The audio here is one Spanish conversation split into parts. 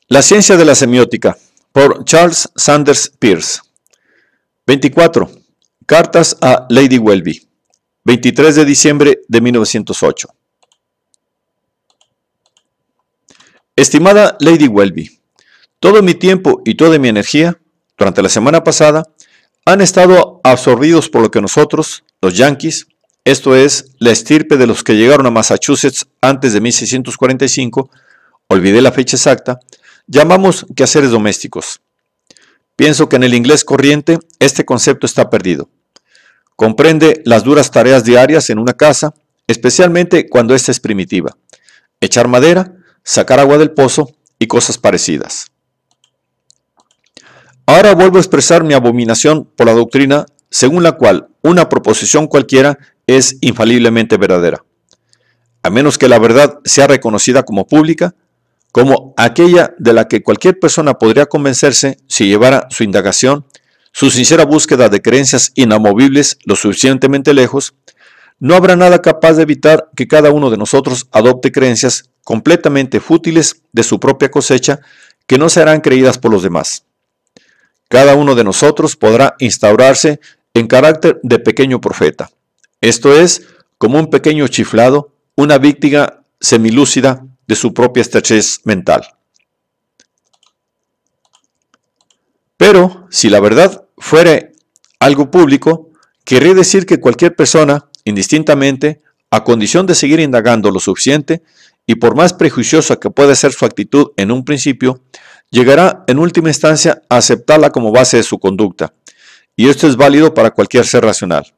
La ciencia de la semiótica, por Charles Sanders Peirce. 24. Cartas a Lady Welby, 23 de diciembre de 1908. Estimada Lady Welby, todo mi tiempo y toda mi energía, durante la semana pasada, han estado absorbidos por lo que nosotros, los Yankees, esto es, la estirpe de los que llegaron a Massachusetts antes de 1645, olvidé la fecha exacta, llamamos quehaceres domésticos. Pienso que en el inglés corriente este concepto está perdido. Comprende las duras tareas diarias en una casa, especialmente cuando ésta es primitiva. Echar madera, sacar agua del pozo y cosas parecidas. Ahora vuelvo a expresar mi abominación por la doctrina según la cual una proposición cualquiera es infaliblemente verdadera, a menos que la verdad sea reconocida como pública, como aquella de la que cualquier persona podría convencerse si llevara su indagación, su sincera búsqueda de creencias inamovibles lo suficientemente lejos. No habrá nada capaz de evitar que cada uno de nosotros adopte creencias completamente fútiles de su propia cosecha que no serán creídas por los demás. Cada uno de nosotros podrá instaurarse en carácter de pequeño profeta, esto es, como un pequeño chiflado, una víctima semilúcida de su propia estrechez mental. Pero, si la verdad fuere algo público, querría decir que cualquier persona, indistintamente, a condición de seguir indagando lo suficiente, y por más prejuiciosa que pueda ser su actitud en un principio, llegará en última instancia a aceptarla como base de su conducta, y esto es válido para cualquier ser racional.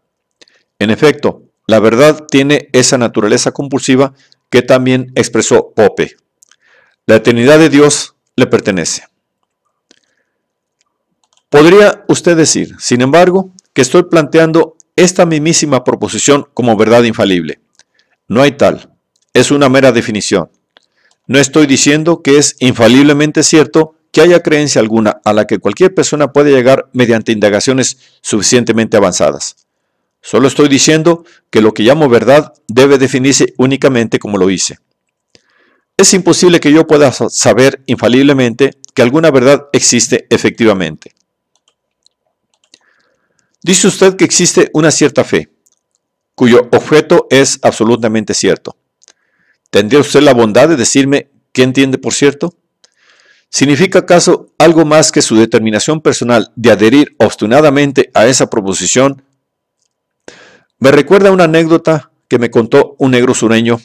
En efecto, la verdad tiene esa naturaleza compulsiva que también expresó Pope. La eternidad de Dios le pertenece. Podría usted decir, sin embargo, que estoy planteando esta mismísima proposición como verdad infalible. No hay tal, es una mera definición. No estoy diciendo que es infaliblemente cierto que haya creencia alguna a la que cualquier persona puede llegar mediante indagaciones suficientemente avanzadas. Solo estoy diciendo que lo que llamo verdad debe definirse únicamente como lo hice. Es imposible que yo pueda saber infaliblemente que alguna verdad existe efectivamente. Dice usted que existe una cierta fe, cuyo objeto es absolutamente cierto. ¿Tendría usted la bondad de decirme qué entiende por cierto? ¿Significa acaso algo más que su determinación personal de adherir obstinadamente a esa proposición? Me recuerda una anécdota que me contó un negro sureño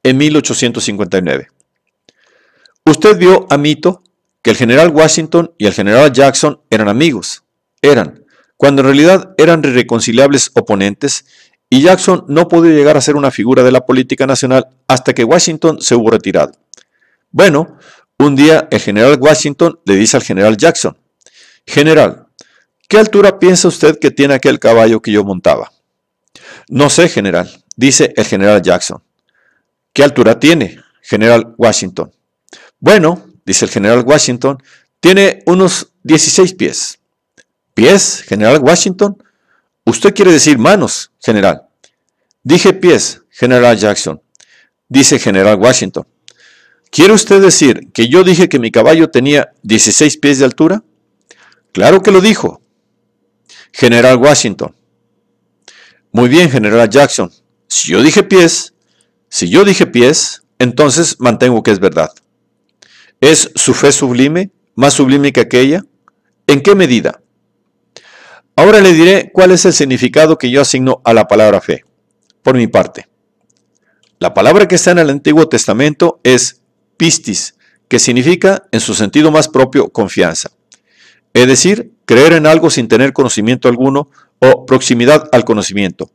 en 1859. Usted vio a mito que el general Washington y el general Jackson eran amigos. Cuando en realidad eran irreconciliables oponentes, y Jackson no pudo llegar a ser una figura de la política nacional hasta que Washington se hubo retirado. Bueno, un día el general Washington le dice al general Jackson: General, ¿qué altura piensa usted que tiene aquel caballo que yo montaba? No sé, general, dice el general Jackson. ¿Qué altura tiene, general Washington? Bueno, dice el general Washington, tiene unos 16 pies. ¿Pies, general Washington? Usted quiere decir manos, general. Dije pies, general Jackson, dice general Washington. ¿Quiere usted decir que yo dije que mi caballo tenía 16 pies de altura? Claro que lo dijo, general Washington. Muy bien, general Jackson. Si yo dije pies, entonces mantengo que es verdad. ¿Es su fe sublime, más sublime que aquella? ¿En qué medida? Ahora le diré cuál es el significado que yo asigno a la palabra fe. Por mi parte, la palabra que está en el Antiguo Testamento es pistis, que significa, en su sentido más propio, confianza. Es decir, creer en algo sin tener conocimiento alguno o proximidad al conocimiento.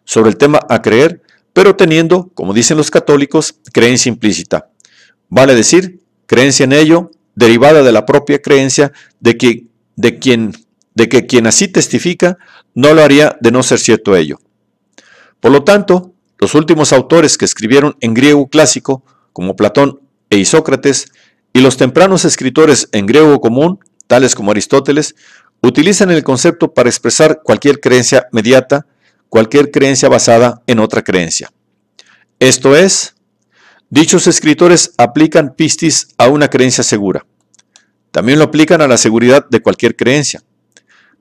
Sobre el tema a creer, pero teniendo, como dicen los católicos, creencia implícita. Vale decir, creencia en ello, derivada de la propia creencia de que quien así testifica no lo haría de no ser cierto ello. Por lo tanto, los últimos autores que escribieron en griego clásico, como Platón e Isócrates, y los tempranos escritores en griego común, tales como Aristóteles, utilizan el concepto para expresar cualquier creencia mediata, cualquier creencia basada en otra creencia. Esto es, Dichos escritores aplican pistis a una creencia segura. También lo aplican a la seguridad de cualquier creencia.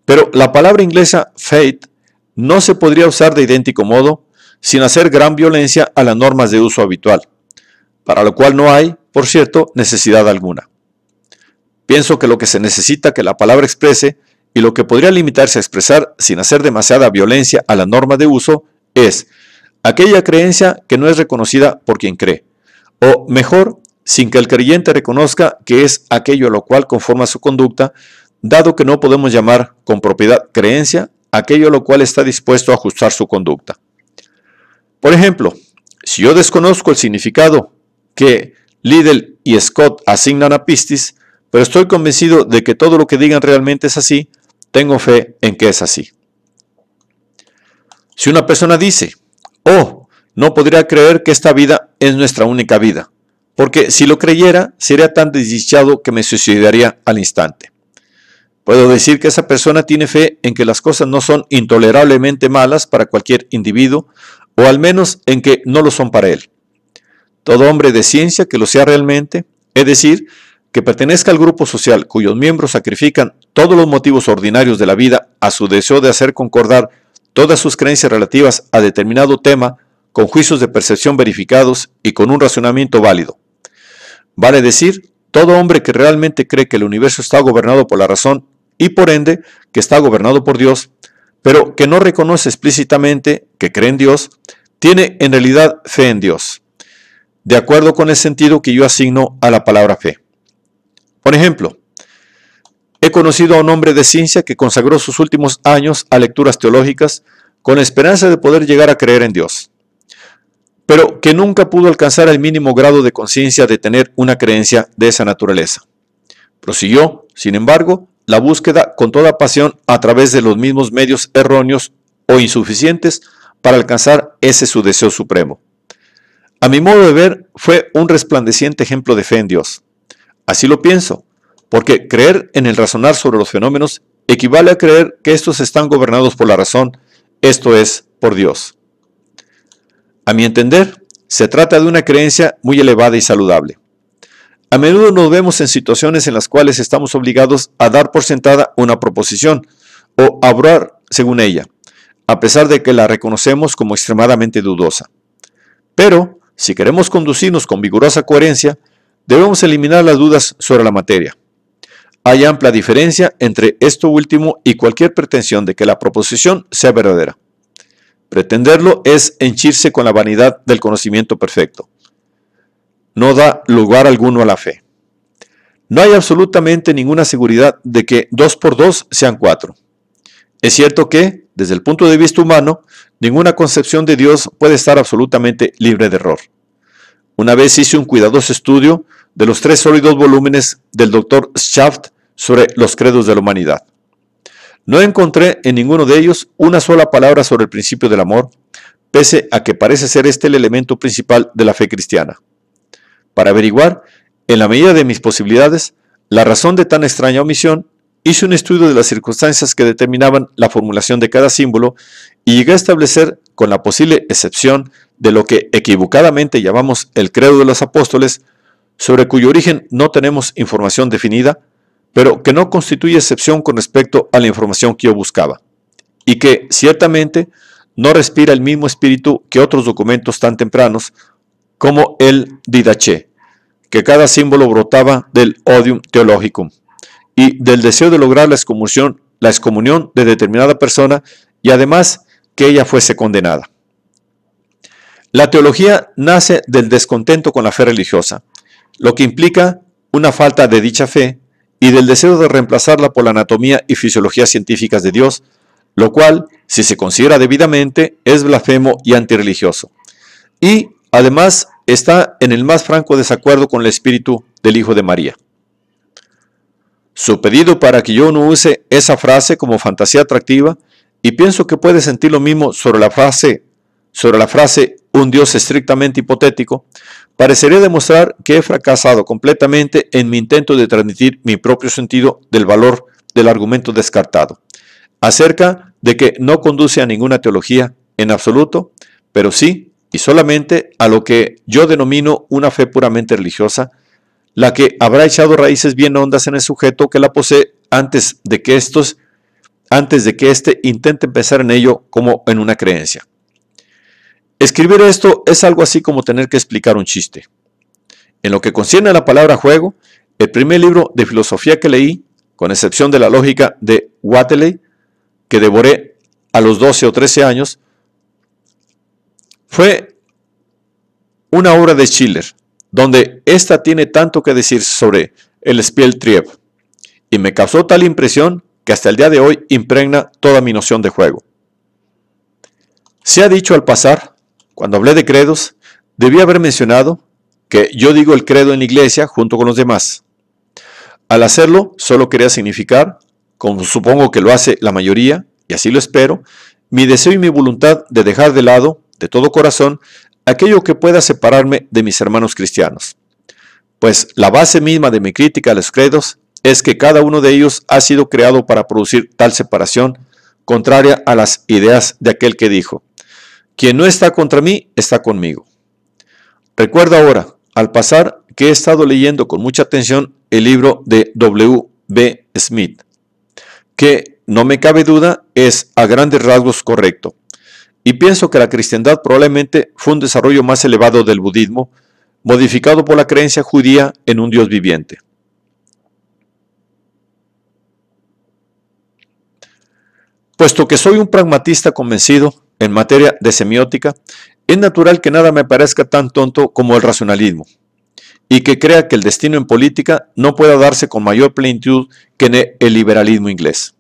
Pero la palabra inglesa faith no se podría usar de idéntico modo sin hacer gran violencia a las normas de uso habitual, para lo cual no hay, por cierto, necesidad alguna. Pienso que lo que se necesita que la palabra exprese y lo que podría limitarse a expresar sin hacer demasiada violencia a la norma de uso es aquella creencia que no es reconocida por quien cree, o mejor, sin que el creyente reconozca que es aquello a lo cual conforma su conducta, dado que no podemos llamar con propiedad creencia aquello a lo cual está dispuesto a ajustar su conducta. Por ejemplo, si yo desconozco el significado que Liddell y Scott asignan a pistis, pero estoy convencido de que todo lo que digan realmente es así, tengo fe en que es así. Si una persona dice, oh, no podría creer que esta vida es nuestra única vida, porque si lo creyera, sería tan desdichado que me suicidaría al instante. Puedo decir que esa persona tiene fe en que las cosas no son intolerablemente malas para cualquier individuo, o al menos en que no lo son para él. Todo hombre de ciencia que lo sea realmente, es decir, que pertenezca al grupo social cuyos miembros sacrifican todos los motivos ordinarios de la vida a su deseo de hacer concordar todas sus creencias relativas a determinado tema con juicios de percepción verificados y con un razonamiento válido. Vale decir, todo hombre que realmente cree que el universo está gobernado por la razón y por ende que está gobernado por Dios, pero que no reconoce explícitamente que cree en Dios, tiene en realidad fe en Dios, de acuerdo con el sentido que yo asigno a la palabra fe. Por ejemplo, he conocido a un hombre de ciencia que consagró sus últimos años a lecturas teológicas con la esperanza de poder llegar a creer en Dios, pero que nunca pudo alcanzar el mínimo grado de conciencia de tener una creencia de esa naturaleza. Prosiguió, sin embargo, la búsqueda con toda pasión a través de los mismos medios erróneos o insuficientes para alcanzar ese su deseo supremo. A mi modo de ver, fue un resplandeciente ejemplo de fe en Dios. Así lo pienso, porque creer en el razonar sobre los fenómenos equivale a creer que estos están gobernados por la razón, esto es, por Dios. A mi entender, se trata de una creencia muy elevada y saludable. A menudo nos vemos en situaciones en las cuales estamos obligados a dar por sentada una proposición o a obrar según ella, a pesar de que la reconocemos como extremadamente dudosa. Pero, si queremos conducirnos con vigorosa coherencia, debemos eliminar las dudas sobre la materia. Hay amplia diferencia entre esto último y cualquier pretensión de que la proposición sea verdadera. Pretenderlo es henchirse con la vanidad del conocimiento perfecto. No da lugar alguno a la fe. No hay absolutamente ninguna seguridad de que 2 por 2 sean 4. Es cierto que, desde el punto de vista humano, ninguna concepción de Dios puede estar absolutamente libre de error. Una vez hice un cuidadoso estudio de los 3 sólidos volúmenes del Dr. Schaft sobre los credos de la humanidad. No encontré en ninguno de ellos una sola palabra sobre el principio del amor, pese a que parece ser este el elemento principal de la fe cristiana. Para averiguar, en la medida de mis posibilidades, la razón de tan extraña omisión, hice un estudio de las circunstancias que determinaban la formulación de cada símbolo y llegué a establecer, con la posible excepción de lo que equivocadamente llamamos el credo de los apóstoles, sobre cuyo origen no tenemos información definida, pero que no constituye excepción con respecto a la información que yo buscaba, y que, ciertamente, no respira el mismo espíritu que otros documentos tan tempranos, como el Didache, que cada símbolo brotaba del odium theologicum y del deseo de lograr la excomunión de determinada persona y además que ella fuese condenada. La teología nace del descontento con la fe religiosa, lo que implica una falta de dicha fe y del deseo de reemplazarla por la anatomía y fisiología científicas de Dios, lo cual, si se considera debidamente, es blasfemo y antirreligioso. Y, además, está en el más franco desacuerdo con el espíritu del Hijo de María. Su pedido para que yo no use esa frase como fantasía atractiva, y pienso que puede sentir lo mismo sobre la frase un Dios estrictamente hipotético, parecería demostrar que he fracasado completamente en mi intento de transmitir mi propio sentido del valor del argumento descartado, acerca de que no conduce a ninguna teología en absoluto, pero sí, y solamente a lo que yo denomino una fe puramente religiosa, la que habrá echado raíces bien hondas en el sujeto que la posee antes de que éste intente pensar en ello como en una creencia. Escribir esto es algo así como tener que explicar un chiste. En lo que concierne a la palabra juego, el primer libro de filosofía que leí, con excepción de la lógica de Whateley, que devoré a los 12 o 13 años, fue una obra de Schiller, donde ésta tiene tanto que decir sobre el Spieltrieb, y me causó tal impresión que hasta el día de hoy impregna toda mi noción de juego. Se ha dicho al pasar, cuando hablé de credos, debí haber mencionado que yo digo el credo en la iglesia junto con los demás. Al hacerlo, solo quería significar, como supongo que lo hace la mayoría, y así lo espero, mi deseo y mi voluntad de dejar de lado, de todo corazón, aquello que pueda separarme de mis hermanos cristianos. Pues la base misma de mi crítica a los credos es que cada uno de ellos ha sido creado para producir tal separación, contraria a las ideas de aquel que dijo: quien no está contra mí, está conmigo. Recuerdo ahora, al pasar, que he estado leyendo con mucha atención el libro de W. B. Smith, que, no me cabe duda, es a grandes rasgos correcto, y pienso que la cristiandad probablemente fue un desarrollo más elevado del budismo, modificado por la creencia judía en un Dios viviente. Puesto que soy un pragmatista convencido en materia de semiótica, es natural que nada me parezca tan tonto como el racionalismo, y que crea que el destino en política no pueda darse con mayor plenitud que en el liberalismo inglés.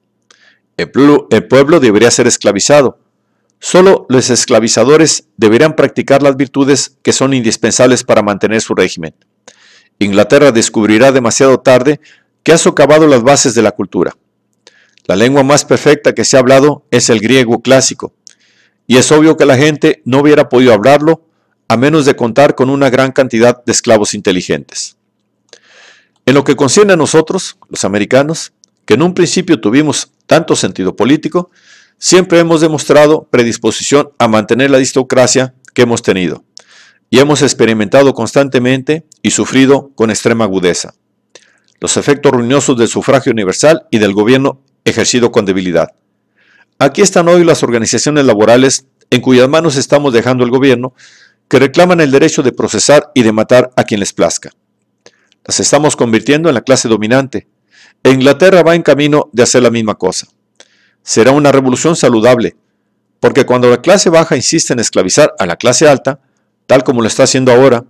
El pueblo debería ser esclavizado. Solo los esclavizadores deberían practicar las virtudes que son indispensables para mantener su régimen. Inglaterra descubrirá demasiado tarde que ha socavado las bases de la cultura. La lengua más perfecta que se ha hablado es el griego clásico, y es obvio que la gente no hubiera podido hablarlo a menos de contar con una gran cantidad de esclavos inteligentes. En lo que concierne a nosotros, los americanos, que en un principio tuvimos tanto sentido político, siempre hemos demostrado predisposición a mantener la aristocracia que hemos tenido, y hemos experimentado constantemente y sufrido con extrema agudeza los efectos ruinosos del sufragio universal y del gobierno ejercido con debilidad. Aquí están hoy las organizaciones laborales en cuyas manos estamos dejando el gobierno, que reclaman el derecho de procesar y de matar a quien les plazca. Las estamos convirtiendo en la clase dominante, e Inglaterra va en camino de hacer la misma cosa. Será una revolución saludable, porque cuando la clase baja insiste en esclavizar a la clase alta, tal como lo está haciendo ahora,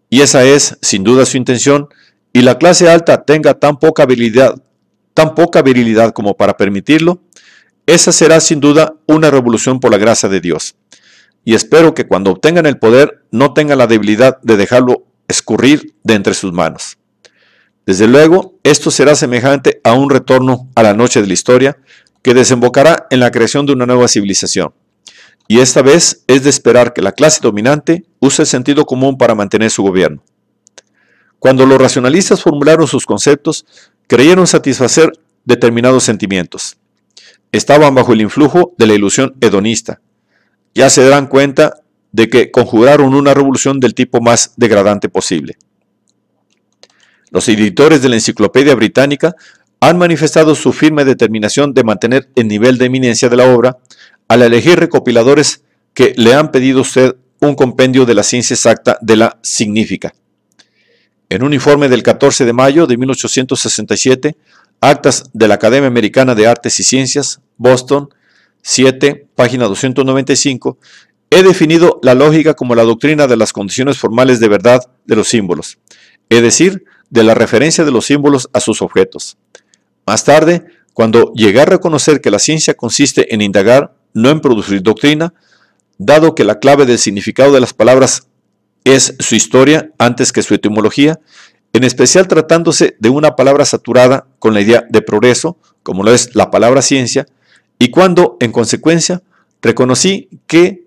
y esa es, sin duda, su intención, y la clase alta tenga tan poca virilidad como para permitirlo, esa será sin duda una revolución por la gracia de Dios. Y espero que cuando obtengan el poder no tengan la debilidad de dejarlo escurrir de entre sus manos. Desde luego, esto será semejante a un retorno a la noche de la historia que desembocará en la creación de una nueva civilización. Y esta vez es de esperar que la clase dominante use el sentido común para mantener su gobierno. Cuando los racionalistas formularon sus conceptos, creyeron satisfacer determinados sentimientos. Estaban bajo el influjo de la ilusión hedonista. Ya se darán cuenta de que conjuraron una revolución del tipo más degradante posible. Los editores de la Enciclopedia Británica han manifestado su firme determinación de mantener el nivel de eminencia de la obra al elegir recopiladores que le han pedido a usted un compendio de la ciencia exacta de la signífica. En un informe del 14 de mayo de 1867, Actas de la Academia Americana de Artes y Ciencias, Boston, 7, página 295, he definido la lógica como la doctrina de las condiciones formales de verdad de los símbolos, es decir, de la referencia de los símbolos a sus objetos. Más tarde, cuando llegué a reconocer que la ciencia consiste en indagar, no en producir doctrina, dado que la clave del significado de las palabras es su historia antes que su etimología, en especial tratándose de una palabra saturada con la idea de progreso, como lo es la palabra ciencia, y cuando, en consecuencia, reconocí que,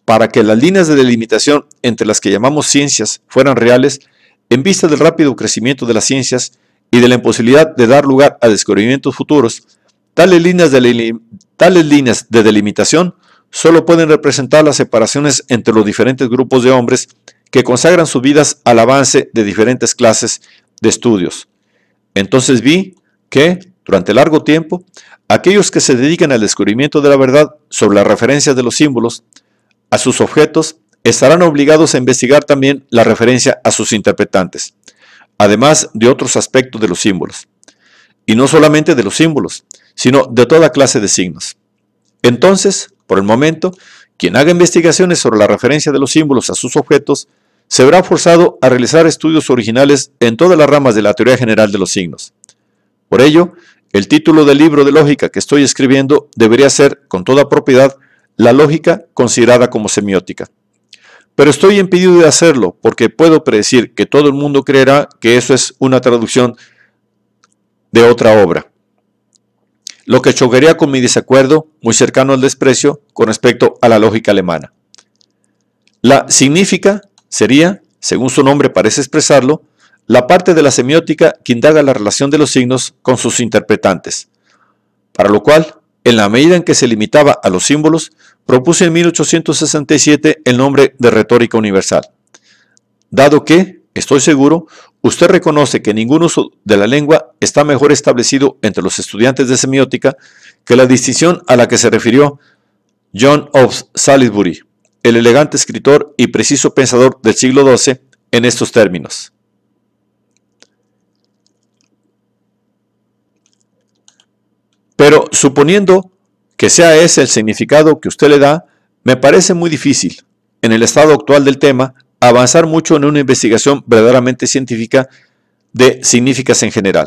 para que las líneas de delimitación entre las que llamamos ciencias fueran reales, en vista del rápido crecimiento de las ciencias y de la imposibilidad de dar lugar a descubrimientos futuros, tales líneas de delimitación solo pueden representar las separaciones entre los diferentes grupos de hombres que consagran sus vidas al avance de diferentes clases de estudios. Entonces vi que, durante largo tiempo, aquellos que se dedican al descubrimiento de la verdad sobre las referencias de los símbolos a sus objetos estarán obligados a investigar también la referencia a sus interpretantes, además de otros aspectos de los símbolos. Y no solamente de los símbolos, sino de toda clase de signos. Entonces, por el momento, quien haga investigaciones sobre la referencia de los símbolos a sus objetos se verá forzado a realizar estudios originales en todas las ramas de la teoría general de los signos. Por ello, el título del libro de lógica que estoy escribiendo debería ser, con toda propiedad, la lógica considerada como semiótica. Pero estoy impedido de hacerlo porque puedo predecir que todo el mundo creerá que eso es una traducción de otra obra, lo que chocaría con mi desacuerdo, muy cercano al desprecio, con respecto a la lógica alemana. La signífica sería, según su nombre parece expresarlo, la parte de la semiótica que indaga la relación de los signos con sus interpretantes, para lo cual, en la medida en que se limitaba a los símbolos, propuse en 1867 el nombre de retórica universal. Dado que, estoy seguro, usted reconoce que ningún uso de la lengua está mejor establecido entre los estudiantes de semiótica que la distinción a la que se refirió John of Salisbury, el elegante escritor y preciso pensador del siglo XII, en estos términos. Pero suponiendo que sea ese el significado que usted le da, me parece muy difícil, en el estado actual del tema, avanzar mucho en una investigación verdaderamente científica de significas en general,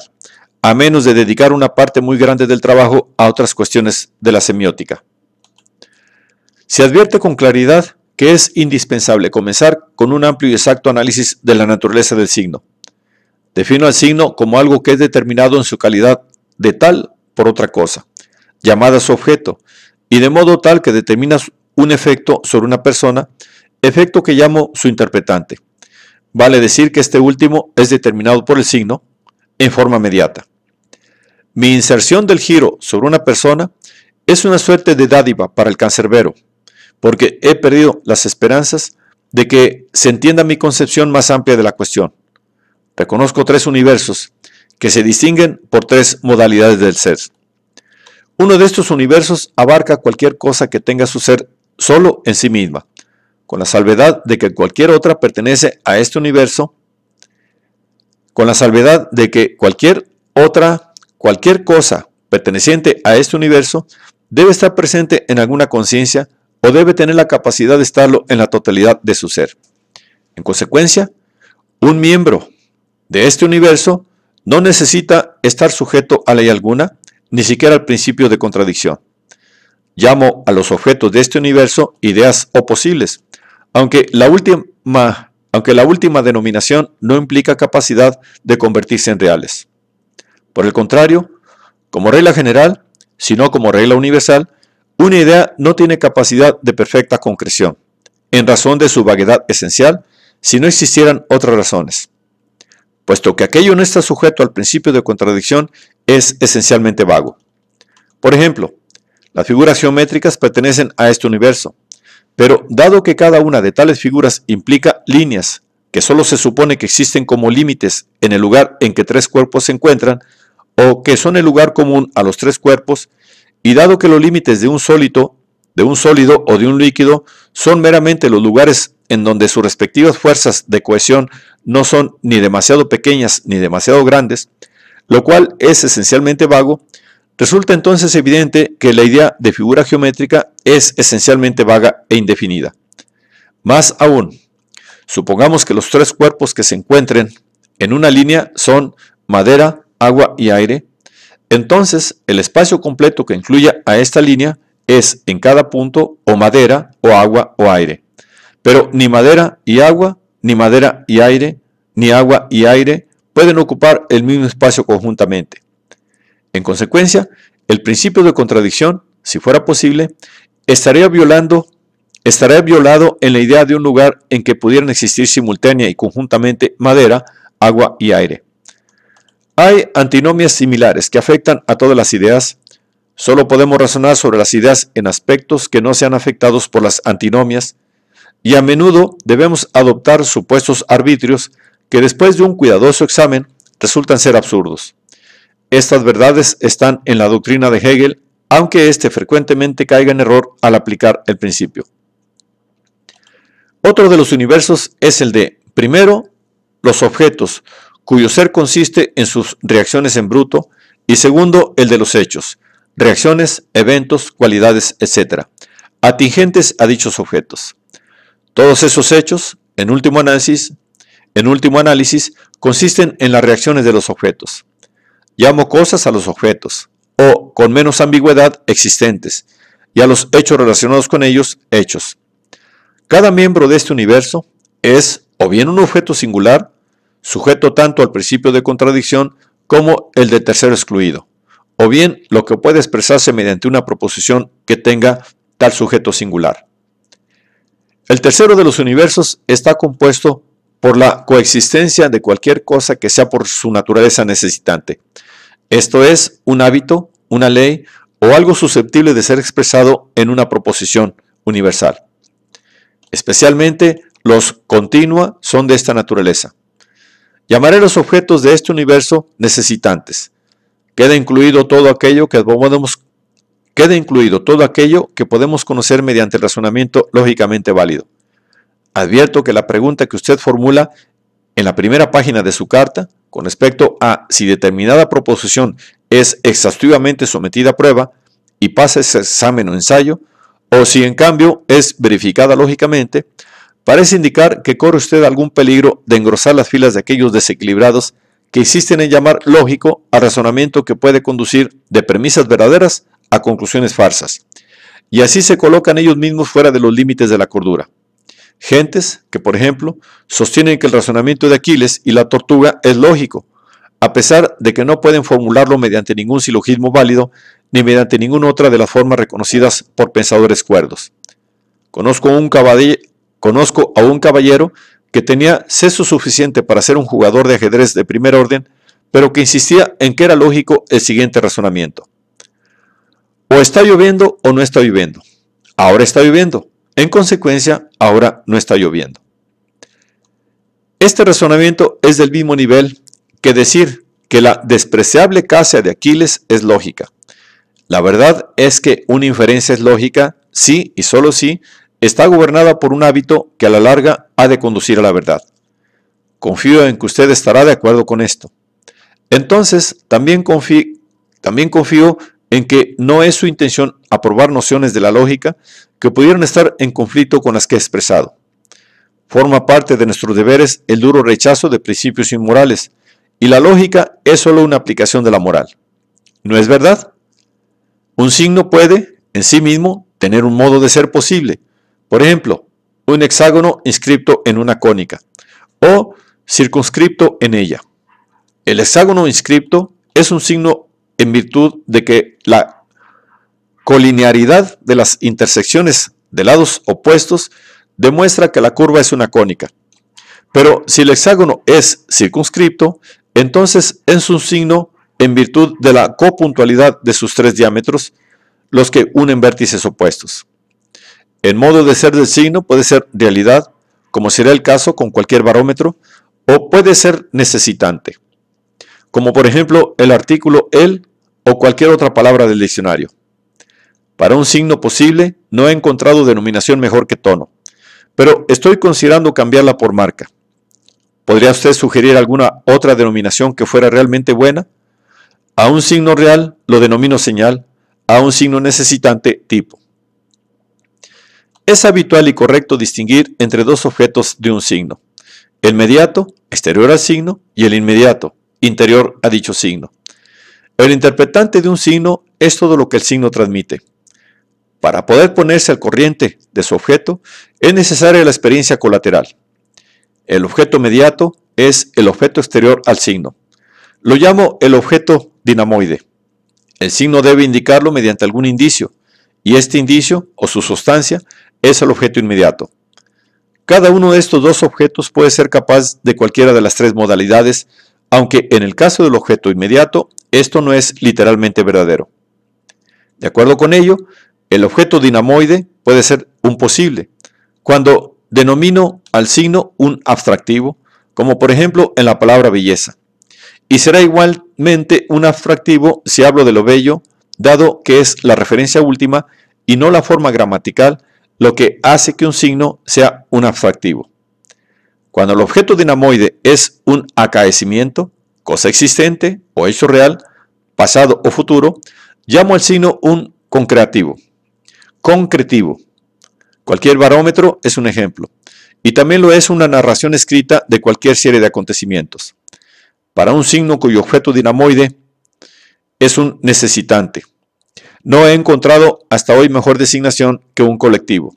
a menos de dedicar una parte muy grande del trabajo a otras cuestiones de la semiótica. Se advierte con claridad que es indispensable comenzar con un amplio y exacto análisis de la naturaleza del signo. Defino al signo como algo que es determinado en su calidad de tal por otra cosa, llamada su objeto, y de modo tal que determina un efecto sobre una persona, efecto que llamo su interpretante. Vale decir que este último es determinado por el signo en forma mediata. Mi inserción del giro sobre una persona es una suerte de dádiva para el cancerbero, porque he perdido las esperanzas de que se entienda mi concepción más amplia de la cuestión. Reconozco tres universos que se distinguen por tres modalidades del ser. Uno de estos universos abarca cualquier cosa que tenga su ser solo en sí misma, con la salvedad de que cualquier otra pertenece a este universo, cualquier cosa perteneciente a este universo debe estar presente en alguna conciencia o debe tener la capacidad de estarlo en la totalidad de su ser. En consecuencia, un miembro de este universo no necesita estar sujeto a ley alguna, ni siquiera al principio de contradicción. Llamo a los objetos de este universo ideas o posibles, aunque la última denominación no implica capacidad de convertirse en reales. Por el contrario, como regla general, sino como regla universal, una idea no tiene capacidad de perfecta concreción, en razón de su vaguedad esencial, si no existieran otras razones. Puesto que aquello no está sujeto al principio de contradicción, es esencialmente vago. Por ejemplo, las figuras geométricas pertenecen a este universo, pero dado que cada una de tales figuras implica líneas que solo se supone que existen como límites en el lugar en que tres cuerpos se encuentran, o que son el lugar común a los tres cuerpos, y dado que los límites de un sólido o de un líquido son meramente los lugares en donde sus respectivas fuerzas de cohesión no son ni demasiado pequeñas ni demasiado grandes, lo cual es esencialmente vago, resulta entonces evidente que la idea de figura geométrica es esencialmente vaga e indefinida. Más aún, supongamos que los tres cuerpos que se encuentren en una línea son madera, agua y aire. Entonces, el espacio completo que incluya a esta línea es en cada punto o madera o agua o aire. Pero ni madera y agua, ni madera y aire, ni agua y aire pueden ocupar el mismo espacio conjuntamente. En consecuencia, el principio de contradicción, si fuera posible, estaría violado en la idea de un lugar en que pudieran existir simultánea y conjuntamente madera, agua y aire. Hay antinomias similares que afectan a todas las ideas, Solo podemos razonar sobre las ideas en aspectos que no sean afectados por las antinomias, y a menudo debemos adoptar supuestos arbitrios que después de un cuidadoso examen resultan ser absurdos. Estas verdades están en la doctrina de Hegel, aunque éste frecuentemente caiga en error al aplicar el principio. Otro de los universos es el de, primero, los objetos, cuyo ser consiste en sus reacciones en bruto, y segundo, el de los hechos, reacciones, eventos, cualidades, etc., atingentes a dichos objetos. Todos esos hechos, en último análisis, consisten en las reacciones de los objetos. Llamo cosas a los objetos, o, con menos ambigüedad, existentes, y a los hechos relacionados con ellos, hechos. Cada miembro de este universo es o bien un objeto singular, sujeto tanto al principio de contradicción como el de tercero excluido, o bien lo que puede expresarse mediante una proposición que tenga tal sujeto singular. El tercero de los universos está compuesto por la coexistencia de cualquier cosa que sea por su naturaleza necesitante. Esto es, un hábito, una ley o algo susceptible de ser expresado en una proposición universal. Especialmente los continua son de esta naturaleza. Llamaré los objetos de este universo necesitantes. Queda incluido todo aquello que podemos conocer mediante el razonamiento lógicamente válido. Advierto que la pregunta que usted formula en la primera página de su carta, con respecto a si determinada proposición es exhaustivamente sometida a prueba y pasa ese examen o ensayo, o si en cambio es verificada lógicamente, parece indicar que corre usted algún peligro de engrosar las filas de aquellos desequilibrados que insisten en llamar lógico al razonamiento que puede conducir de premisas verdaderas a conclusiones falsas, y así se colocan ellos mismos fuera de los límites de la cordura. Gentes que, por ejemplo, sostienen que el razonamiento de Aquiles y la tortuga es lógico, a pesar de que no pueden formularlo mediante ningún silogismo válido ni mediante ninguna otra de las formas reconocidas por pensadores cuerdos. Conozco a un caballero que tenía seso suficiente para ser un jugador de ajedrez de primer orden, pero que insistía en que era lógico el siguiente razonamiento. O está lloviendo o no está lloviendo. Ahora está lloviendo. En consecuencia, ahora no está lloviendo. Este razonamiento es del mismo nivel que decir que la despreciable caza de Aquiles es lógica. La verdad es que una inferencia es lógica si y solo si está gobernada por un hábito que a la larga ha de conducir a la verdad. Confío en que usted estará de acuerdo con esto. Entonces, también confío en que no es su intención aprobar nociones de la lógica que pudieran estar en conflicto con las que he expresado. Forma parte de nuestros deberes el duro rechazo de principios inmorales, y la lógica es solo una aplicación de la moral. ¿No es verdad? Un signo puede, en sí mismo, tener un modo de ser posible. Por ejemplo, un hexágono inscripto en una cónica, o circunscripto en ella. El hexágono inscripto es un signo en virtud de que la colinearidad de las intersecciones de lados opuestos demuestra que la curva es una cónica. Pero si el hexágono es circunscripto, entonces es un signo en virtud de la copuntualidad de sus tres diámetros, los que unen vértices opuestos. El modo de ser del signo puede ser realidad, como será el caso con cualquier barómetro, o puede ser necesitante, como por ejemplo el artículo el o cualquier otra palabra del diccionario. Para un signo posible no he encontrado denominación mejor que tono, pero estoy considerando cambiarla por marca. ¿Podría usted sugerir alguna otra denominación que fuera realmente buena? A un signo real lo denomino señal, a un signo necesitante tipo. Es habitual y correcto distinguir entre dos objetos de un signo: el mediato, exterior al signo, y el inmediato, interior a dicho signo. El interpretante de un signo es todo lo que el signo transmite. Para poder ponerse al corriente de su objeto, es necesaria la experiencia colateral. El objeto mediato es el objeto exterior al signo. Lo llamo el objeto dinamoide. El signo debe indicarlo mediante algún indicio, y este indicio, o su sustancia, es el objeto inmediato. Cada uno de estos dos objetos puede ser capaz de cualquiera de las tres modalidades, aunque en el caso del objeto inmediato, esto no es literalmente verdadero. De acuerdo con ello, el objeto dinamoide puede ser un posible, cuando denomino al signo un abstractivo, como por ejemplo en la palabra belleza. Y será igualmente un abstractivo si hablo de lo bello, dado que es la referencia última y no la forma gramatical, lo que hace que un signo sea un abstractivo. Cuando el objeto dinamoide es un acaecimiento, cosa existente o hecho real, pasado o futuro, llamo al signo un concretivo. Cualquier barómetro es un ejemplo, y también lo es una narración escrita de cualquier serie de acontecimientos. Para un signo cuyo objeto dinamoide es un necesitante, no he encontrado hasta hoy mejor designación que un colectivo,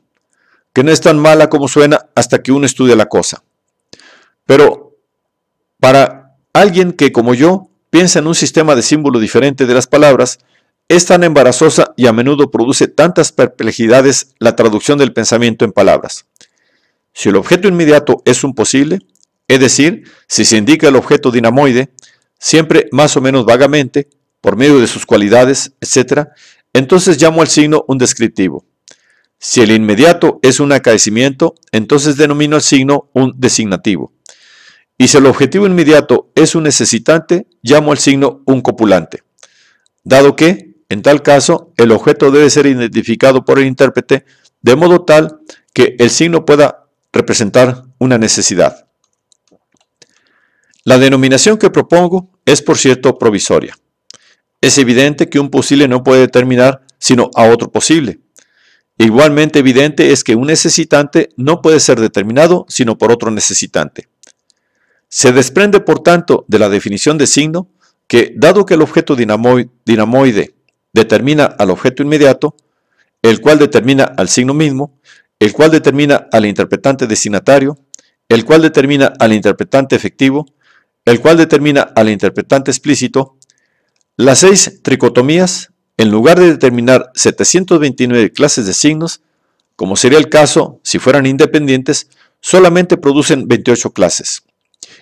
que no es tan mala como suena hasta que uno estudia la cosa. Pero para alguien que, como yo, piensa en un sistema de símbolo diferente de las palabras, es tan embarazosa y a menudo produce tantas perplejidades la traducción del pensamiento en palabras. Si el objeto inmediato es un posible, es decir, si se indica el objeto dinamoide, siempre más o menos vagamente, por medio de sus cualidades, etc., entonces llamo al signo un descriptivo. Si el inmediato es un acaecimiento, entonces denomino al signo un designativo. Y si el objetivo inmediato es un necesitante, llamo al signo un copulante. Dado que, en tal caso, el objeto debe ser identificado por el intérprete de modo tal que el signo pueda representar una necesidad. La denominación que propongo es, por cierto, provisoria. Es evidente que un posible no puede determinar sino a otro posible. Igualmente evidente es que un necesitante no puede ser determinado sino por otro necesitante. Se desprende, por tanto, de la definición de signo que, dado que el objeto dinamoide determina al objeto inmediato, el cual determina al signo mismo, el cual determina al interpretante designatario, el cual determina al interpretante efectivo, el cual determina al interpretante explícito, las 6 tricotomías, en lugar de determinar 729 clases de signos, como sería el caso si fueran independientes, solamente producen 28 clases.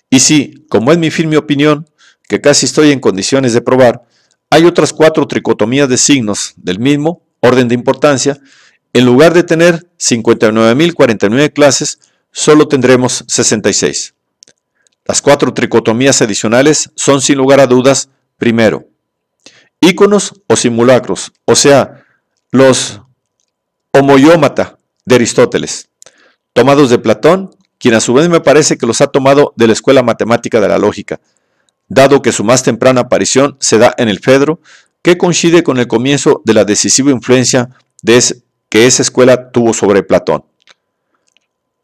Y si, como es mi firme opinión, que casi estoy en condiciones de probar, hay otras 4 tricotomías de signos del mismo orden de importancia, en lugar de tener 59.049 clases, solo tendremos 66. Las 4 tricotomías adicionales son, sin lugar a dudas, primero, íconos o simulacros, o sea, los homoiómata de Aristóteles, tomados de Platón, quien a su vez me parece que los ha tomado de la escuela matemática de la lógica, dado que su más temprana aparición se da en el Fedro, que coincide con el comienzo de la decisiva influencia que esa escuela tuvo sobre Platón.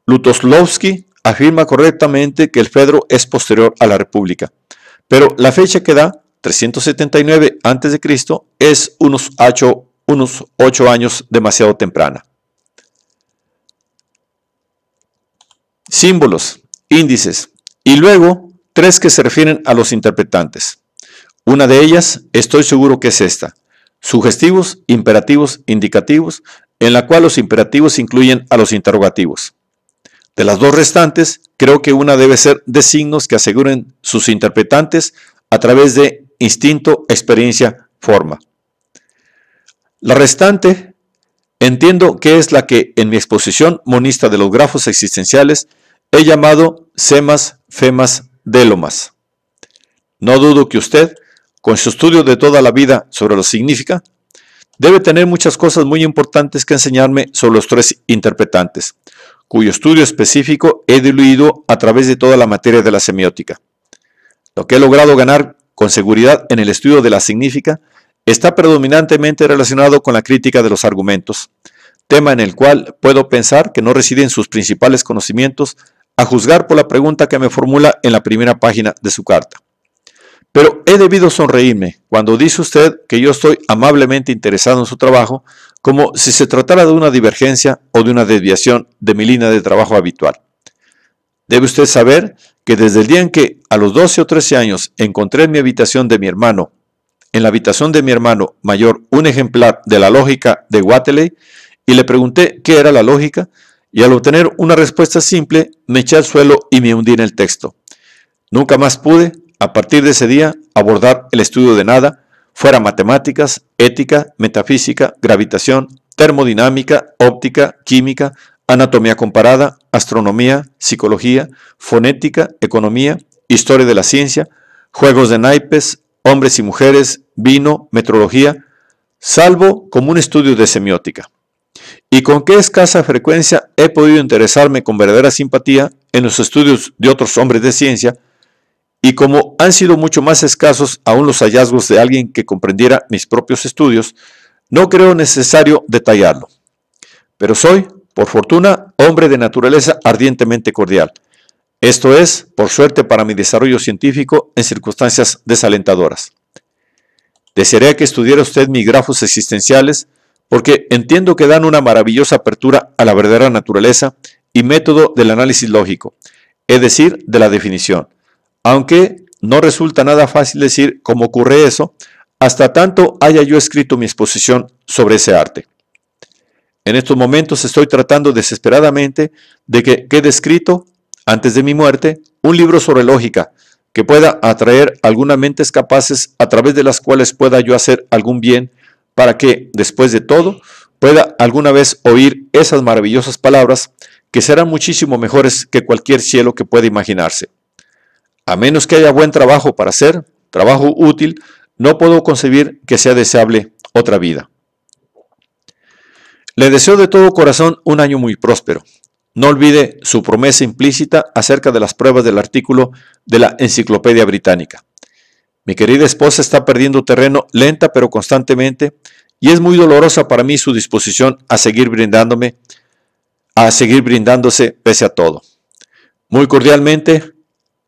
Lutosławski afirma correctamente que el Fedro es posterior a la República, pero la fecha que da, 379 a.C., es unos 8 años demasiado temprana. Símbolos, índices, y luego 3 que se refieren a los interpretantes. Una de ellas, estoy seguro que es esta: sugestivos, imperativos, indicativos, en la cual los imperativos incluyen a los interrogativos. De las 2 restantes, creo que una debe ser de signos que aseguren sus interpretantes a través de instinto, experiencia, forma. La restante, entiendo que es la que en mi exposición monista de los grafos existenciales he llamado semas, femas, delomas. No dudo que usted, con su estudio de toda la vida sobre lo significa, debe tener muchas cosas muy importantes que enseñarme sobre los 3 interpretantes, cuyo estudio específico he diluido a través de toda la materia de la semiótica. Lo que he logrado ganar con seguridad en el estudio de la significa está predominantemente relacionado con la crítica de los argumentos, tema en el cual puedo pensar que no residen sus principales conocimientos, a juzgar por la pregunta que me formula en la primera página de su carta. Pero he debido sonreírme cuando dice usted que yo estoy amablemente interesado en su trabajo, como si se tratara de una divergencia o de una desviación de mi línea de trabajo habitual. Debe usted saber que desde el día en que a los 12 o 13 años encontré en la habitación de mi hermano mayor un ejemplar de la lógica de Whateley y le pregunté qué era la lógica, y al obtener una respuesta simple me eché al suelo y me hundí en el texto. Nunca más pude, a partir de ese día, abordar el estudio de nada, fuera matemáticas, ética, metafísica, gravitación, termodinámica, óptica, química, anatomía comparada, astronomía, psicología, fonética, economía, historia de la ciencia, juegos de naipes, hombres y mujeres, vino, metrología, salvo como un estudio de semiótica. Y con qué escasa frecuencia he podido interesarme con verdadera simpatía en los estudios de otros hombres de ciencia, y como han sido mucho más escasos aún los hallazgos de alguien que comprendiera mis propios estudios, no creo necesario detallarlo. Pero soy, por fortuna, hombre de naturaleza ardientemente cordial. Esto es, por suerte para mi desarrollo científico en circunstancias desalentadoras. Desearía que estudiara usted mis grafos existenciales, porque entiendo que dan una maravillosa apertura a la verdadera naturaleza y método del análisis lógico, es decir, de la definición. Aunque no resulta nada fácil decir cómo ocurre eso, hasta tanto haya yo escrito mi exposición sobre ese arte. En estos momentos estoy tratando desesperadamente de que quede escrito, antes de mi muerte, un libro sobre lógica, que pueda atraer algunas mentes capaces a través de las cuales pueda yo hacer algún bien, para que, después de todo, pueda alguna vez oír esas maravillosas palabras que serán muchísimo mejores que cualquier cielo que pueda imaginarse. A menos que haya buen trabajo para hacer, trabajo útil, no puedo concebir que sea deseable otra vida. Le deseo de todo corazón un año muy próspero. No olvide su promesa implícita acerca de las pruebas del artículo de la Enciclopedia Británica. Mi querida esposa está perdiendo terreno lenta pero constantemente, y es muy dolorosa para mí su disposición a seguir brindándose pese a todo. Muy cordialmente,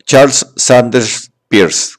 Charles Sanders Peirce.